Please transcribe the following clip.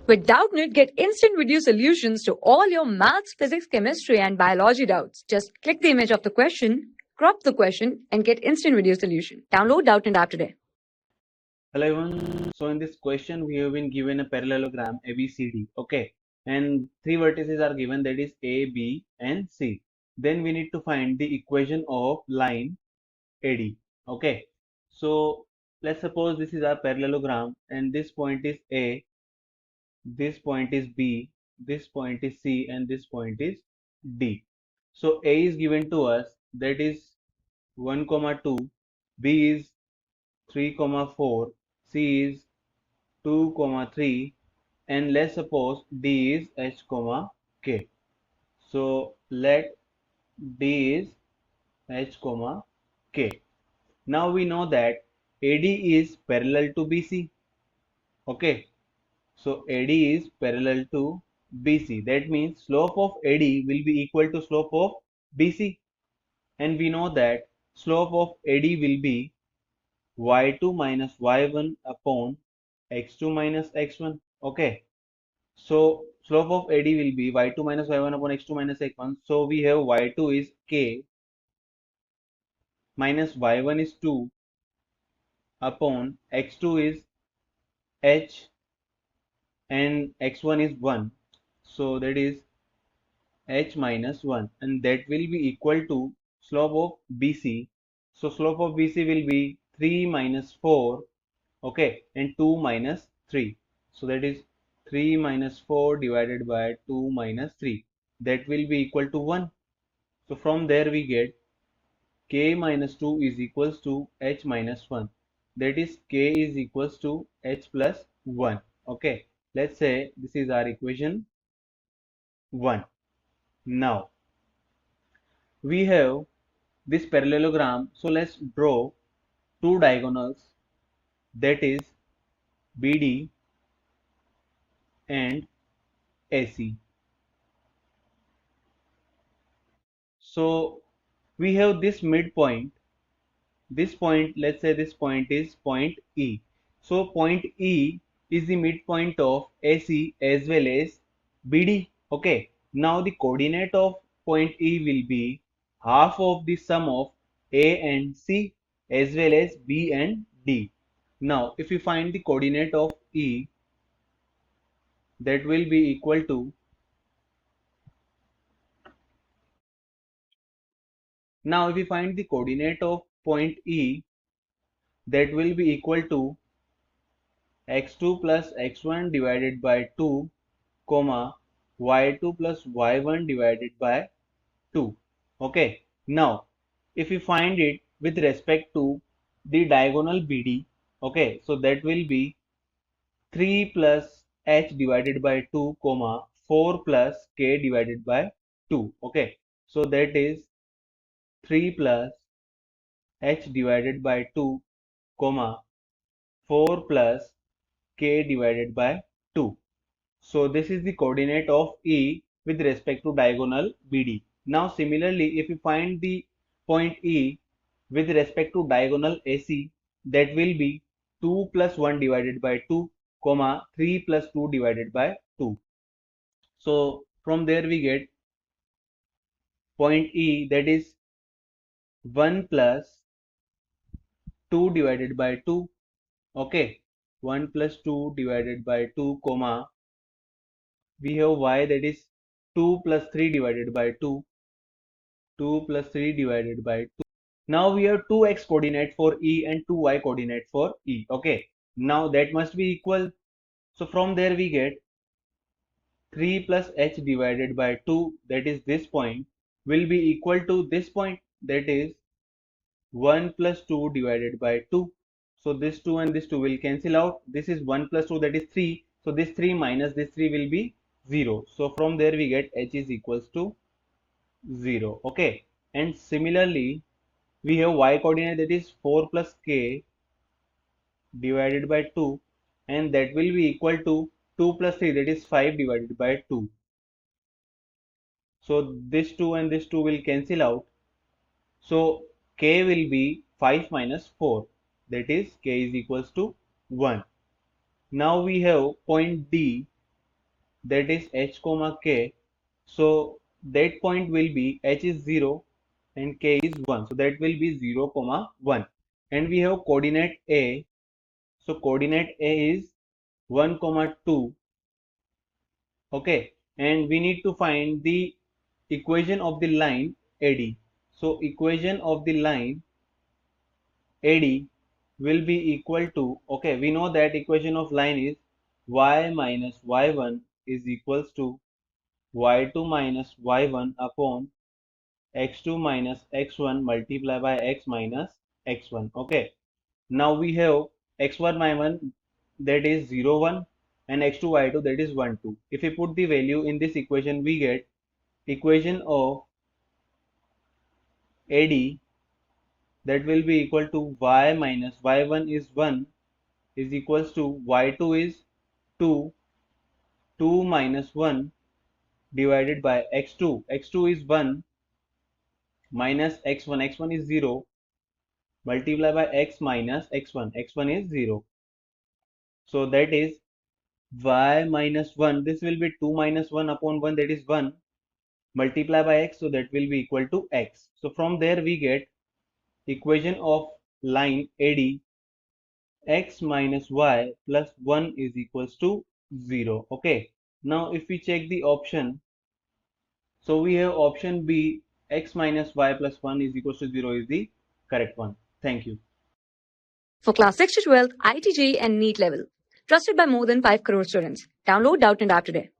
With Doubtnut, get instant video solutions to all your maths, physics, chemistry, and biology doubts. Just click the image of the question, crop the question, and get instant video solution. Download Doubtnut app today. Hello everyone. So in this question we have been given a parallelogram ABCD. Okay, and three vertices are given, that is A, B, and C. Then we need to find the equation of line AD. Okay, so let's suppose this is our parallelogram and this point is A, this point is B, this point is C, and this point is D. So A is given to us, that is 1, 2, B is 3, 4, C is 2, 3, and let's suppose D is H, K. So let D is H, K. Now we know that AD is parallel to BC. Okay, so AD is parallel to BC. That means slope of AD will be equal to slope of BC. And we know that slope of AD will be y2 minus y1 upon x2 minus x1. Okay, so slope of AD will be y2 minus y1 upon x2 minus x1. So we have y2 is k minus y1 is 2 upon x2 is h and x1 is 1. So that is h minus 1, and that will be equal to slope of BC. So slope of BC will be 3 minus 4, okay, and 2 minus 3. So that is 3 minus 4 divided by 2 minus 3. That will be equal to 1. So from there we get k minus 2 is equals to h minus 1. That is k is equals to h plus 1. Okay, let's say this is our equation 1. Now we have this parallelogram. So let's draw two diagonals, that is BD and AC. So we have this midpoint. This point, let's say this point is point E. So point E is the midpoint of AC as well as BD. Okay, now the coordinate of point E will be half of the sum of A and C as well as B and D. Now if we find the coordinate of E, that will be equal to, now if we find the coordinate of point E, that will be equal to x2 plus x1 divided by 2, comma y2 plus y1 divided by 2. Okay, now if we find it with respect to the diagonal BD, okay, so that will be 3 plus h divided by 2, comma 4 plus k divided by 2. Okay, so that is 3 plus h divided by 2, comma 4 plus k divided by 2. So this is the coordinate of E with respect to diagonal BD. Now similarly, if we find the point E with respect to diagonal AC, that will be 2 plus 1 divided by 2, comma 3 plus 2 divided by 2. So from there we get point E, that is 1 plus 2 divided by 2. Okay, 1 plus 2 divided by 2, comma we have y, that is 2 plus 3 divided by 2, 2 plus 3 divided by 2. Now we have 2x coordinate for E and 2y coordinate for E. Okay, now that must be equal. So from there we get 3 plus h divided by 2, that is this point, will be equal to this point, that is 1 plus 2 divided by 2. So this 2 and this 2 will cancel out. This is 1 plus 2, that is 3. So this 3 minus this 3 will be 0. So from there we get h is equals to 0. Okay, and similarly we have y coordinate, that is 4 plus k divided by 2, and that will be equal to 2 plus 3, that is 5 divided by 2. So this 2 and this 2 will cancel out. So k will be 5 minus 4, that is k is equals to 1. Now we have point D. that is h comma k. So that point will be h is 0 and k is 1. So that will be 0 comma 1. And we have coordinate a. So coordinate a is 1 comma 2. Okay, and we need to find the equation of the line AD. So equation of the line AD will be equal to, okay, we know that equation of line is y minus y1 is equals to y2 minus y1 upon x2 minus x1 multiplied by x minus x1. Okay, now we have x1 y1 that is 0 1 and x2 y2 that is 1 2. If we put the value in this equation, we get equation of AD that will be equal to y minus y1 is 1 is equals to y2 is 2, 2 minus 1 divided by x2. x2 is 1 minus x1. x1 is 0 multiplied by x minus x1. x1 is 0. So that is y minus 1. This will be 2 minus 1 upon 1, that is 1 multiplied by x. So that will be equal to x. So from there we get equation of line AD x minus y plus 1 is equals to 0. Okay, now if we check the option, so we have option B, x minus y plus 1 is equals to 0 is the correct one. Thank you. For class 6 to 12, IIT JEE and NEET level. Trusted by more than 5 crore students. Download Doubtnut app today.